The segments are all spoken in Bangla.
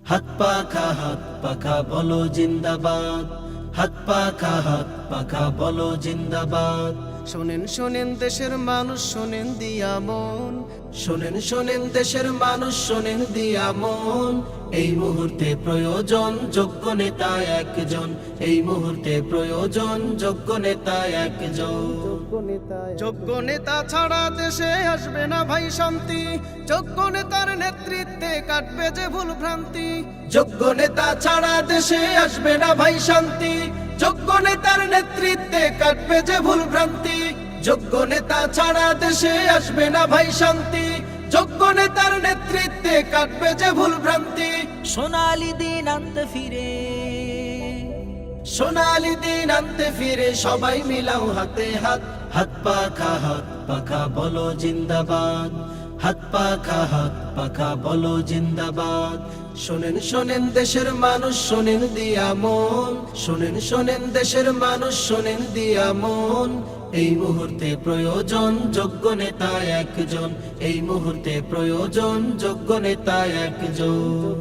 হাত পাখা বলো জিন্দাবাদ, হাত পাখা বলো জিন্দাবাদ। শোনেন শোনেন দেশের মানুষ, শোনেন দিয়া মন, শোনেন শোনেন দেশের মানুষ, শোনেন দিয়া মন। এই মুহূর্তে প্রয়োজন যোগ্য নেতা একজন, এই মুহূর্তে প্রয়োজন যোগ্য নেতা একজন। যোগ্য নেতা ছাড়া দেশে আসবে না ভাই শান্তি, যোগ্য নেতার নেতৃত্বে কাটবে যে ভুল ভ্রান্তি। যোগ্য নেতা ছাড়া দেশে আসবে না ভাই শান্তি, যোগ্য নেতার নেতৃত্বে কাটবে যে ভুল ভ্রান্তি। যোগ্য নেতা ছাড়া দেশে আসবে না ভাই শান্তি, যোগ্য নেতার নেতৃত্বে কাটবে যে ভুল ভ্রান্তি। সোনালি দিন আনতে ফিরে, সোনালি দিন আনতে ফিরে সবাই মিলাও হাতে হাত। হাত পাখা বলো জিন্দাবাদ, হাত পাখা বলো জিন্দাবাদ। শোনেন শোনেন দেশের মানুষ, শোনেন দিয়া মন, শোনেন শোনেন দেশের মানুষ, শোনেন দিয়া মন। এই মুহূর্তে প্রয়োজন যোগ্য নেতা একজন, এই মুহূর্তে প্রয়োজন যোগ্য নেতা একজন।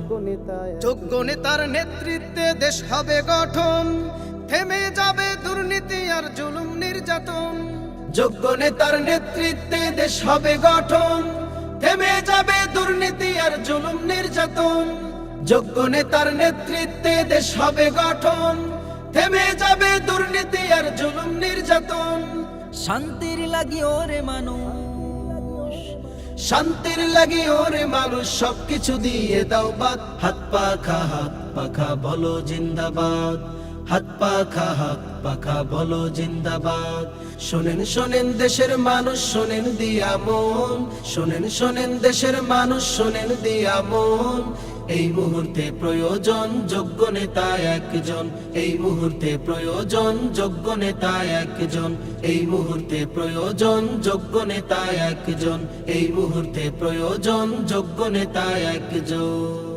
যোগ্য নেতার নেতৃত্বে দেশ হবে গঠন, থেমে যাবে দুর্নীতি আর জুলুম নির্যাতন। যোগ্য নেতার নেতৃত্বে দেশ হবে গঠন, থেমে যাবে দুর্নীতি আর জুলুম নির্যাতন। যোগ্য নেতার নেতৃত্বে দেশ হবে গঠন, থেমে যাবে দুর্নীতি আর জুলুম নির্যাতন। শান্তির লাগি ওরে মানুষ, শান্তির লাগি ওরে মানুষ, সবকিছু দিয়ে দাও বাদ। হাত পাখা বলো জিন্দাবাদ, হাত পাখা বলো জিন্দাবাদ। শোনেন শোনেন দেশের মানুষ, শোনেন দিয়া মন, শোনেন শোনেন দেশের মানুষ, শোনেন দিয়া মন। এই মুহূর্তে প্রয়োজন যোগ্য নেতা একজন, এই মুহূর্তে প্রয়োজন যোগ্য নেতা একজন, এই মুহূর্তে প্রয়োজন যোগ্য নেতা একজন, এই মুহূর্তে প্রয়োজন যোগ্য নেতা একজন।